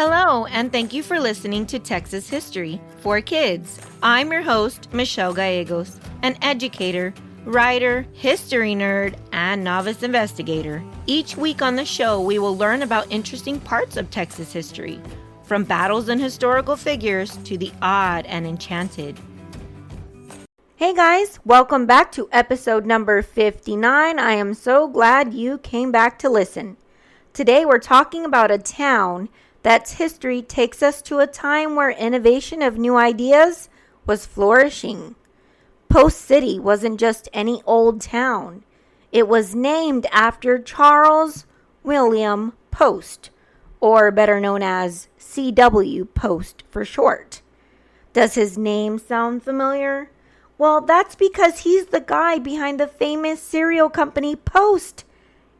Hello, and thank you for listening to Texas History for Kids. I'm your host, Michelle Gallegos, an educator, writer, history nerd, and novice investigator. Each week on the show, we will learn about interesting parts of Texas history, from battles and historical figures to the odd and enchanted. Hey guys, welcome back to episode number 59. I am so glad you came back to listen. Today we're talking about a town that's history takes us to a time where innovation of new ideas was flourishing. Post City wasn't just any old town. It was named after Charles William Post, or better known as C.W. Post for short. Does his name sound familiar? Well, that's because he's the guy behind the famous cereal company Post.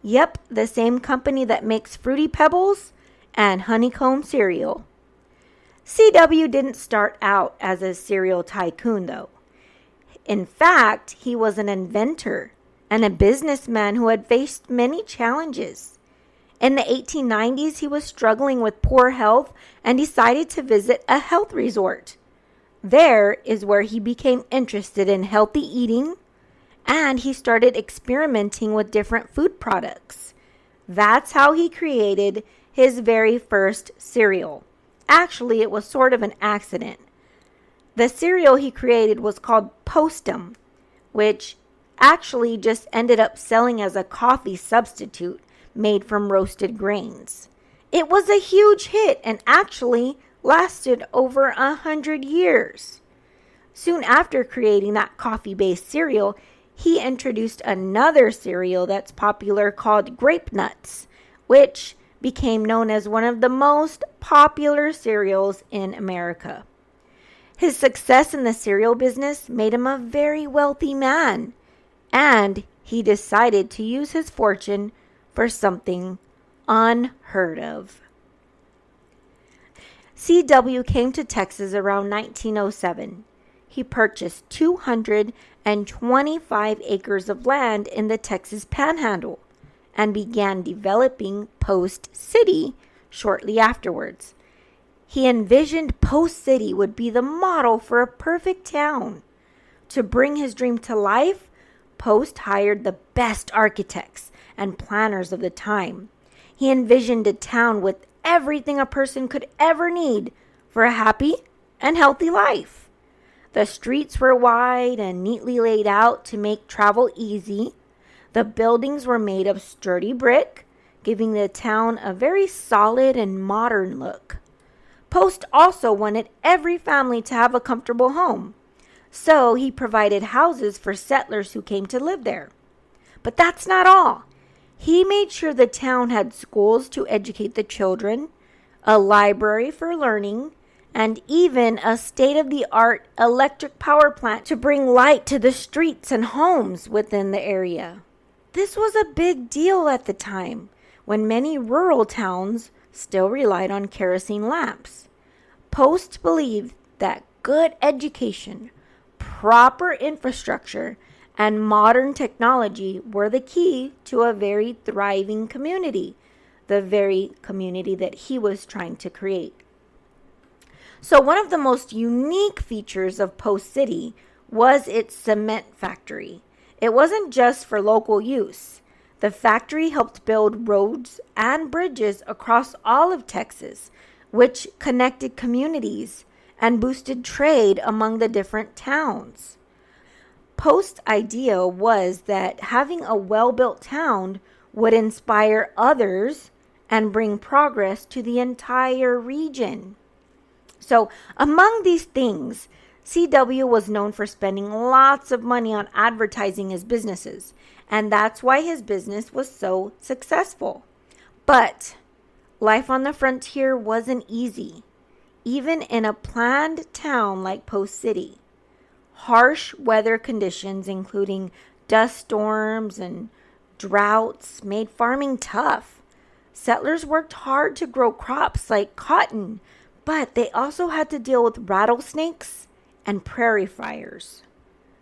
Yep, the same company that makes Fruity Pebbles and Honeycomb cereal. C.W. didn't start out as a cereal tycoon, though. In fact, he was an inventor and a businessman who had faced many challenges. In the 1890s, he was struggling with poor health and decided to visit a health resort. There is where he became interested in healthy eating, and he started experimenting with different food products. That's how he created his very first cereal. Actually, it was sort of an accident. The cereal he created was called Postum, which actually just ended up selling as a coffee substitute made from roasted grains. It was a huge hit and actually lasted over 100 years. Soon after creating that coffee-based cereal, he introduced another cereal that's popular called Grape Nuts, which became known as one of the most popular cereals in America. His success in the cereal business made him a very wealthy man, and he decided to use his fortune for something unheard of. C.W. came to Texas around 1907. He purchased 225 acres of land in the Texas Panhandle and began developing Post City shortly afterwards. He envisioned Post City would be the model for a perfect town. To bring his dream to life, Post hired the best architects and planners of the time. He envisioned a town with everything a person could ever need for a happy and healthy life. The streets were wide and neatly laid out to make travel easy. The buildings were made of sturdy brick, giving the town a very solid and modern look. Post also wanted every family to have a comfortable home, so he provided houses for settlers who came to live there. But that's not all. He made sure the town had schools to educate the children, a library for learning, and even a state-of-the-art electric power plant to bring light to the streets and homes within the area. This was a big deal at the time, when many rural towns still relied on kerosene lamps. Post believed that good education, proper infrastructure, and modern technology were the key to a very thriving community, the very community that he was trying to create. So one of the most unique features of Post City was its cement factory. It wasn't just for local use. The factory helped build roads and bridges across all of Texas, which connected communities and boosted trade among the different towns. Post's idea was that having a well-built town would inspire others and bring progress to the entire region. So, among these things, C.W. was known for spending lots of money on advertising his businesses, and that's why his business was so successful. But life on the frontier wasn't easy, even in a planned town like Post City. Harsh weather conditions, including dust storms and droughts, made farming tough. Settlers worked hard to grow crops like cotton, but they also had to deal with rattlesnakes and prairie fires.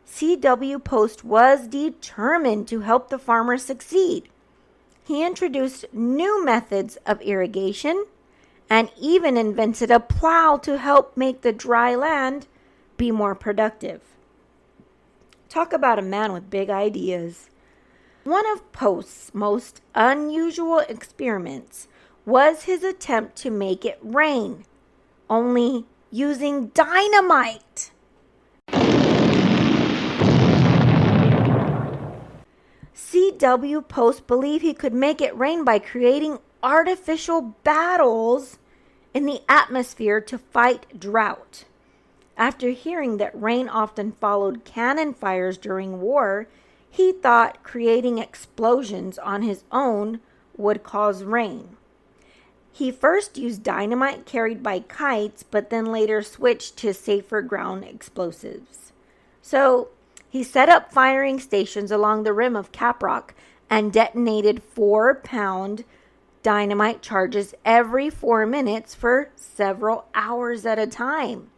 C.W. Post was determined to help the farmers succeed. He introduced new methods of irrigation and even invented a plow to help make the dry land be more productive. Talk about a man with big ideas. One of Post's most unusual experiments was his attempt to make it rain, only using dynamite. C.W. Post believed he could make it rain by creating artificial battles in the atmosphere to fight drought. After hearing that rain often followed cannon fires during war, he thought creating explosions on his own would cause rain. He first used dynamite carried by kites, but then later switched to safer ground explosives. So he set up firing stations along the rim of Caprock and detonated 4-pound dynamite charges every 4 minutes for several hours at a time.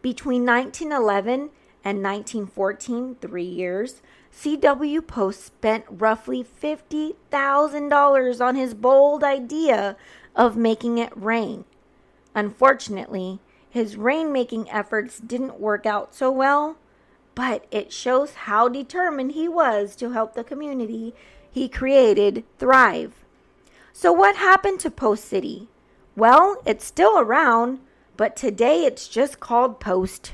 Between 1911 and 1914, 3 years, C.W. Post spent roughly $50,000 on his bold idea of making it rain. Unfortunately, his rain-making efforts didn't work out so well, but it shows how determined he was to help the community he created thrive. So what happened to Post City? Well, it's still around, but today it's just called Post.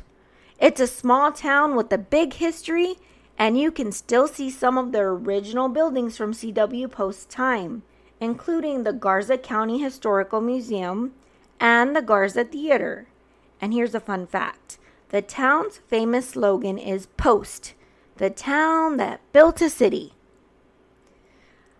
It's a small town with a big history, and you can still see some of the original buildings from C.W. Post's time, including the Garza County Historical Museum and the Garza Theater. And here's a fun fact. The town's famous slogan is Post, the town that built a city.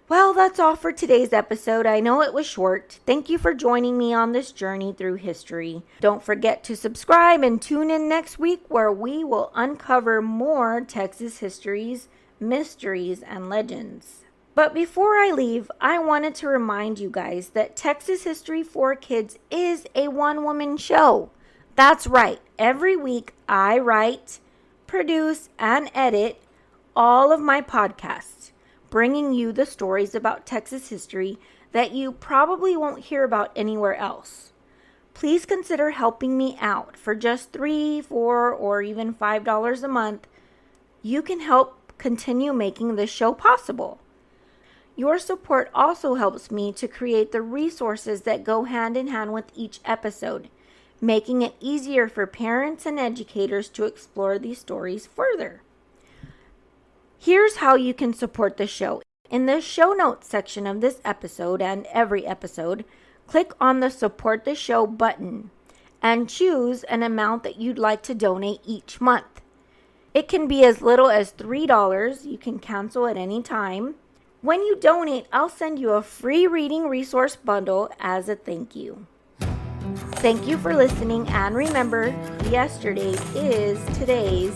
Well, that's all for today's episode. I know it was short. Thank you for joining me on this journey through history. Don't forget to subscribe and tune in next week where we will uncover more Texas histories, mysteries, and legends. But before I leave, I wanted to remind you guys that Texas History for Kids is a one-woman show. That's right. Every week I write, produce, and edit all of my podcasts, bringing you the stories about Texas history that you probably won't hear about anywhere else. Please consider helping me out for just $3, $4, or even $5 a month. You can help continue making this show possible. Your support also helps me to create the resources that go hand in hand with each episode, making it easier for parents and educators to explore these stories further. Here's how you can support the show. In the show notes section of this episode and every episode, click on the Support the Show button and choose an amount that you'd like to donate each month. It can be as little as $3. You can cancel at any time. When you donate, I'll send you a free reading resource bundle as a thank you. Thank you for listening, and remember, yesterday is today's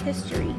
history.